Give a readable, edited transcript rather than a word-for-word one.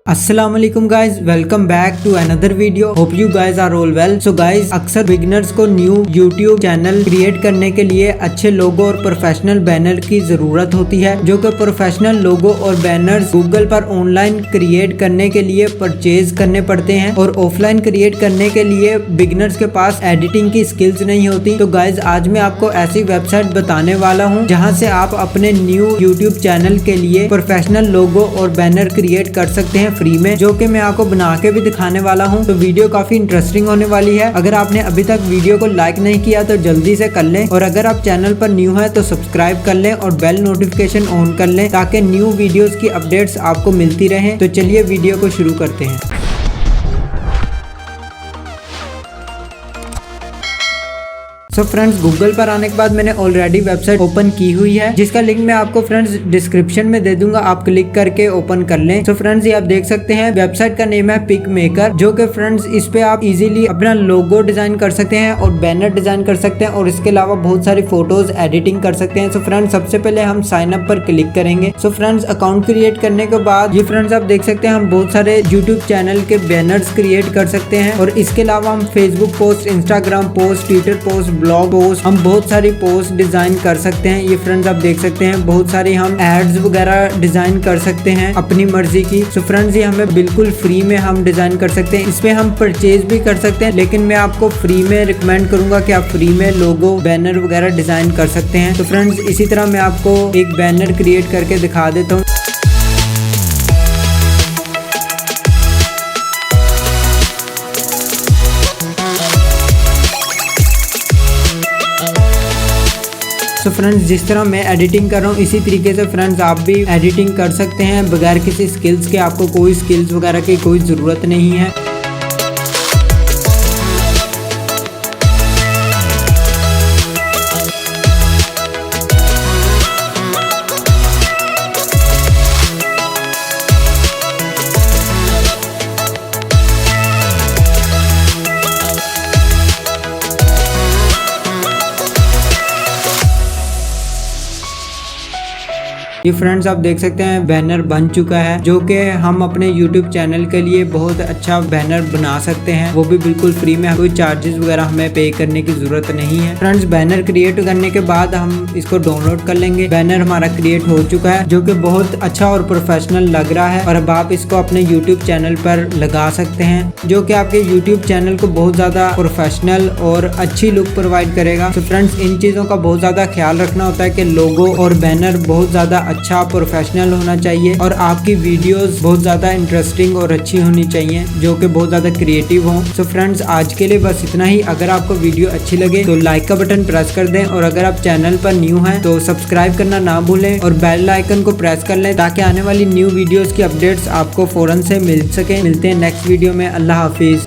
अस्सलामुअलैकुम guys, welcome back to another video. Hope you guys are all well. So guys, अक्सर beginners को new YouTube channel create करने के लिए अच्छे लोगो और प्रोफेशनल बैनर की जरूरत होती है, जो कि प्रोफेशनल लोगो और बैनर्स गूगल पर ऑनलाइन क्रिएट करने के लिए परचेज करने पड़ते हैं और ऑफलाइन क्रिएट करने के लिए बिगिनर्स के पास एडिटिंग की स्किल्स नहीं होती। तो गाइज, आज मैं आपको ऐसी वेबसाइट बताने वाला हूँ जहाँ से आप अपने न्यू यूट्यूब चैनल के लिए प्रोफेशनल लोगो और बैनर क्रिएट कर सकते हैं फ्री में, जो कि मैं आपको बना के भी दिखाने वाला हूं। तो वीडियो काफी इंटरेस्टिंग होने वाली है। अगर आपने अभी तक वीडियो को लाइक नहीं किया तो जल्दी से कर लें, और अगर आप चैनल पर न्यू है तो सब्सक्राइब कर लें और बेल नोटिफिकेशन ऑन कर लें ताकि न्यू वीडियोस की अपडेट्स आपको मिलती रहें। तो चलिए वीडियो को शुरू करते हैं। सो फ्रेंड्स, गूगल पर आने के बाद मैंने ऑलरेडी वेबसाइट ओपन की हुई है, जिसका लिंक मैं आपको फ्रेंड्स डिस्क्रिप्शन में दे दूंगा, आप क्लिक करके ओपन कर लें। सो फ्रेंड्स, ये आप देख सकते हैं वेबसाइट का नेम है पिक मेकर, जो कि फ्रेंड्स इस पे आप इजीली अपना लोगो डिजाइन कर सकते हैं और बैनर डिजाइन कर सकते हैं, और इसके अलावा बहुत सारी फोटोज एडिटिंग कर सकते हैं। सो फ्रेंड्स, सबसे पहले हम साइन अप पर क्लिक करेंगे। सो फ्रेंड्स, अकाउंट क्रिएट करने के बाद ये फ्रेंड्स आप देख सकते हैं हम बहुत सारे यूट्यूब चैनल के बैनर्स क्रिएट कर सकते हैं, और इसके अलावा हम Facebook post, Instagram post, Twitter post, blog post, हम बहुत सारी पोस्ट डिजाइन कर सकते हैं। ये फ्रेंड्स आप देख सकते हैं बहुत सारी हम एड्स वगैरह डिजाइन कर सकते हैं अपनी मर्जी की। सो फ्रेंड्स, ये हमें बिल्कुल फ्री में हम डिजाइन कर सकते हैं। इसमें हम परचेज भी कर सकते हैं, लेकिन मैं आपको फ्री में रिकमेंड करूंगा कि आप फ्री में लोगो बैनर वगैरह डिजाइन कर सकते हैं। तो फ्रेंड्स, इसी तरह मैं आपको एक बैनर क्रिएट करके दिखा देता हूँ। तो फ्रेंड्स, जिस तरह मैं एडिटिंग कर रहा हूँ इसी तरीके से फ्रेंड्स आप भी एडिटिंग कर सकते हैं बगैर किसी स्किल्स के। आपको कोई स्किल्स वगैरह की कोई ज़रूरत नहीं है। ये फ्रेंड्स आप देख सकते हैं बैनर बन चुका है, जो कि हम अपने YouTube चैनल के लिए बहुत अच्छा बैनर बना सकते हैं, वो भी बिल्कुल फ्री में। कोई चार्जेस वगैरह हमें पे करने की जरूरत नहीं है। फ्रेंड्स, बैनर क्रिएट करने के बाद हम इसको डाउनलोड कर लेंगे। बैनर हमारा क्रिएट हो चुका है, जो कि बहुत अच्छा और प्रोफेशनल लग रहा है, और अब आप इसको अपने YouTube चैनल पर लगा सकते हैं, जो कि आपके YouTube चैनल को बहुत ज्यादा प्रोफेशनल और अच्छी लुक प्रोवाइड करेगा। तो फ्रेंड्स, इन चीजों का बहुत ज्यादा ख्याल रखना होता है कि लोगो और बैनर बहुत ज्यादा अच्छा प्रोफेशनल होना चाहिए, और आपकी वीडियोस बहुत ज्यादा इंटरेस्टिंग और अच्छी होनी चाहिए, जो कि बहुत ज्यादा क्रिएटिव हो। सो फ्रेंड्स, आज के लिए बस इतना ही। अगर आपको वीडियो अच्छी लगे तो लाइक का बटन प्रेस कर दें, और अगर आप चैनल पर न्यू हैं तो सब्सक्राइब करना ना भूलें और बेल आइकन को प्रेस कर लें ताकि आने वाली न्यू वीडियोस की अपडेट्स आपको फौरन से मिल सके। मिलते हैं नेक्स्ट वीडियो में। अल्लाह हाफिज।